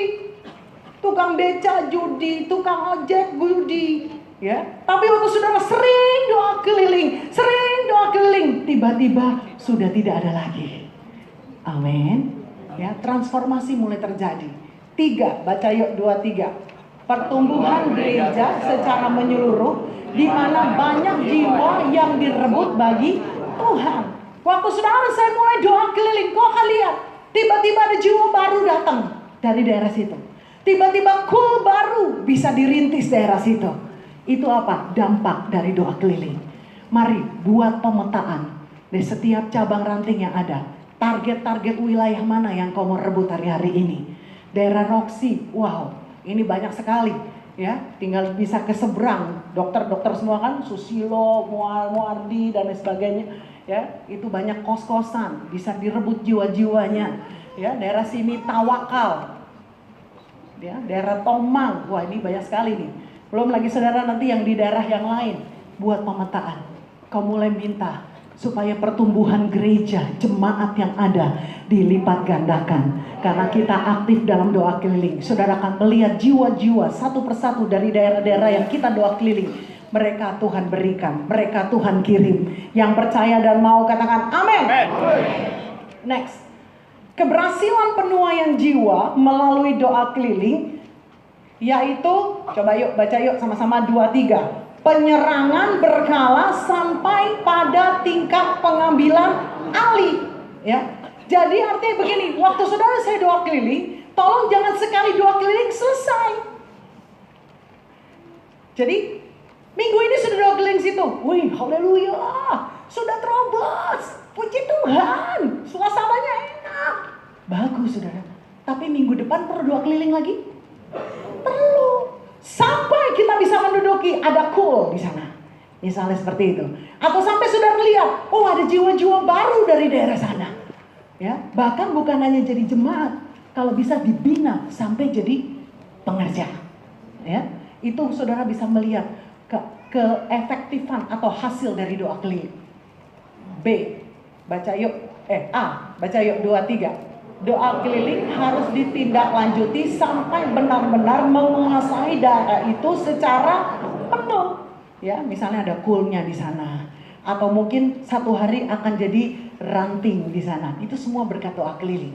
A: tukang beca judi, tukang ojek judi, ya. Tapi waktu saudara sering doa keliling, tiba-tiba sudah tidak ada lagi. Amin. Ya, transformasi mulai terjadi. 3, baca yuk 2, 3. Pertumbuhan gereja secara menyeluruh, di mana banyak jiwa yang direbut bagi Tuhan. Waktu saudara saya mulai doa keliling, kau akan lihat tiba-tiba ada jiwa baru datang dari daerah situ. Tiba-tiba kul baru bisa dirintis daerah situ. Itu apa? Dampak dari doa keliling. Mari buat pemetaan di setiap cabang ranting yang ada. Target-target wilayah mana yang kau mau rebut hari-hari ini? Daerah Roxy, wow, ini banyak sekali. Ya, tinggal bisa ke seberang. Dokter-dokter semua kan, Susilo, Muardi dan lain sebagainya. Ya, itu banyak kos-kosan, bisa direbut jiwa-jiwanya. Ya, daerah sini Tawakal. Ya, daerah Tomang, wah ini banyak sekali nih. Belum lagi saudara nanti yang di daerah yang lain. Buat pemetaan. Kau mulai minta supaya pertumbuhan gereja, jemaat yang ada dilipat gandakan. Karena kita aktif dalam doa keliling. Saudara akan melihat jiwa-jiwa satu persatu dari daerah-daerah yang kita doa keliling. Mereka Tuhan berikan, mereka Tuhan kirim. Yang percaya dan mau katakan amin. Next. Keberhasilan penuaian jiwa melalui doa keliling, yaitu, coba yuk baca yuk sama-sama 2, 3. Penyerangan berkala sampai pada tingkat pengambilan alih. Ya, jadi artinya begini, waktu saudara saya doa keliling, tolong jangan sekali doa keliling selesai. Jadi minggu ini sudah doa keliling situ, wih haleluya, sudah terobos, puji Tuhan, suasananya enak, bagus saudara. Tapi minggu depan perlu doa keliling lagi? Perlu. Sampai kita bisa menduduki ada cool di sana. Misalnya seperti itu. Atau sampai sudah melihat, oh ada jiwa-jiwa baru dari daerah sana. Ya, bahkan bukan hanya jadi jemaat, kalau bisa dibina sampai jadi pengerja. Ya, itu saudara bisa melihat keefektifan atau hasil dari doa keliling. B, baca yuk. A, baca yuk 2, 3. Doa keliling harus ditindaklanjuti sampai benar-benar menguasai daerah itu secara penuh. Ya, misalnya ada kulnya di sana, atau mungkin satu hari akan jadi ranting di sana. Itu semua berkat doa keliling.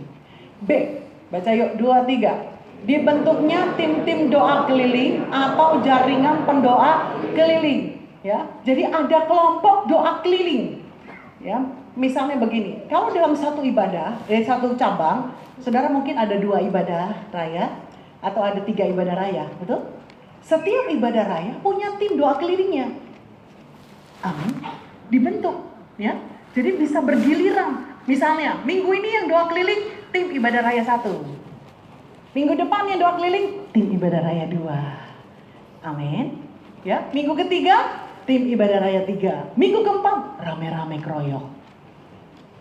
A: B, baca yuk 2, 3. Dibentuknya tim-tim doa keliling atau jaringan pendoa keliling. Ya, jadi ada kelompok doa keliling. Ya, misalnya begini, kalau dalam satu ibadah, dari satu cabang, saudara mungkin ada 2 ibadah raya atau ada 3 ibadah raya, betul? Setiap ibadah raya punya tim doa kelilingnya. Amin. Dibentuk, ya. Jadi bisa bergiliran. Misalnya, minggu ini yang doa keliling, tim ibadah raya 1. Minggu depan yang doa keliling, tim ibadah raya 2. Amin. Ya, minggu ketiga, tim ibadah raya 3. Minggu keempat, rame-rame keroyok.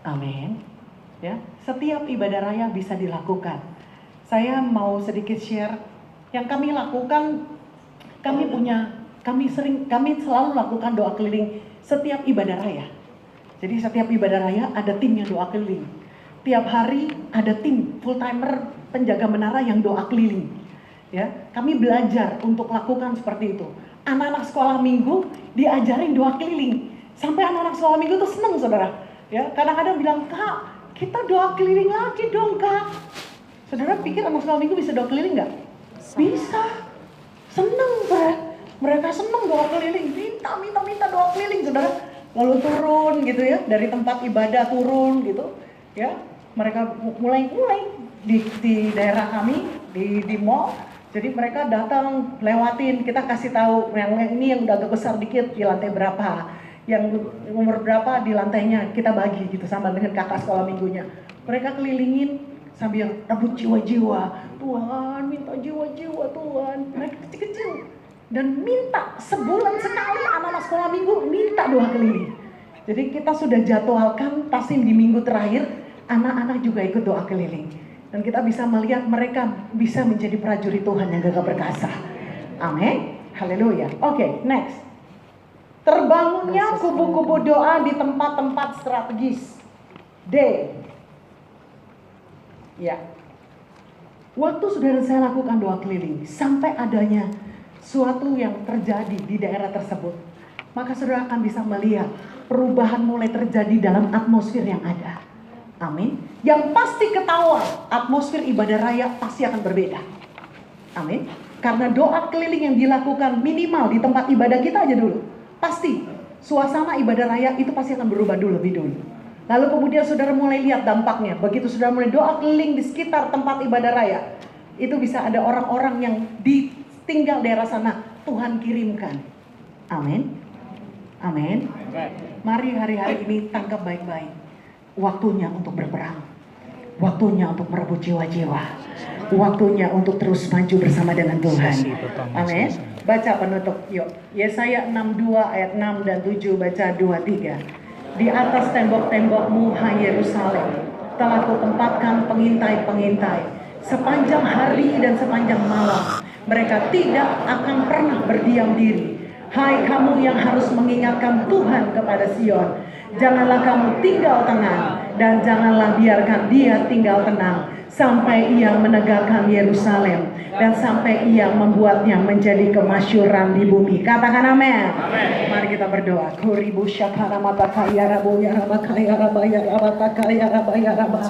A: Amin. Ya, setiap ibadah raya bisa dilakukan. Saya mau sedikit share yang kami lakukan. Kami selalu lakukan doa keliling setiap ibadah raya. Jadi setiap ibadah raya ada tim yang doa keliling. Tiap hari ada tim full timer penjaga menara yang doa keliling. Ya, kami belajar untuk lakukan seperti itu. Anak-anak sekolah minggu diajarin doa keliling. Sampai anak-anak sekolah minggu tuh seneng, saudara. Ya, kadang-kadang bilang, "Kak, kita doa keliling lagi dong, Kak." Saudara pikir anak sekolah minggu bisa doa keliling nggak? Bisa. Seneng, mereka seneng doa keliling. Minta doa keliling, saudara. Lalu turun gitu ya, dari tempat ibadah turun gitu. Ya, mereka mulai di daerah kami, di mall. Jadi mereka datang, lewatin, kita kasih tahu yang ini yang udah agak besar dikit di lantai berapa, yang umur berapa di lantainya, kita bagi gitu sama dengan kakak sekolah minggunya. Mereka kelilingin sambil rebut jiwa-jiwa. Tuhan, minta jiwa-jiwa Tuhan. Mereka kecil-kecil dan minta sebulan sekali anak-anak sekolah minggu minta doa keliling. Jadi kita sudah jadwalkan pasti di minggu terakhir anak-anak juga ikut doa keliling. Dan kita bisa melihat mereka bisa menjadi prajurit Tuhan yang gagah perkasa. Amin. Haleluya. Oke, next. Terbangunnya kubu-kubu doa di tempat-tempat strategis. D. Ya. Waktu saudara saya lakukan doa keliling, sampai adanya suatu yang terjadi di daerah tersebut, maka saudara akan bisa melihat perubahan mulai terjadi dalam atmosfer yang ada. Amin. Yang pasti ketahuan, atmosfer ibadah raya pasti akan berbeda. Amin. Karena doa keliling yang dilakukan minimal di tempat ibadah kita aja dulu. Pasti suasana ibadah raya itu pasti akan berubah lebih dulu. Lalu kemudian saudara mulai lihat dampaknya. Begitu saudara mulai doa keliling di sekitar tempat ibadah raya, itu bisa ada orang-orang yang tinggal daerah sana, Tuhan kirimkan. Amin. Amin. Mari hari-hari ini tangkap baik-baik. Waktunya untuk berperang. Waktunya untuk merebut jiwa-jiwa. Waktunya untuk terus maju bersama dengan Tuhan. Amin. Baca penutup yuk. Yesaya 62 ayat 6 dan 7, baca 2-3. Di atas tembok-tembokmu, hai Yerusalem, telah kutempatkan pengintai-pengintai. Sepanjang hari dan sepanjang malam, mereka tidak akan pernah berdiam diri. Hai kamu yang harus mengingatkan Tuhan kepada Sion, janganlah kamu tinggal tenang, dan janganlah biarkan dia tinggal tenang, sampai ia menegakkan Yerusalem, dan sampai ia membuatnya menjadi kemasyhuran di bumi. Katakan amin. Mari kita berdoa. Kuribu syakara mata kaya rabu ya rabakaya rabaya rabataka ya rabaya rabah.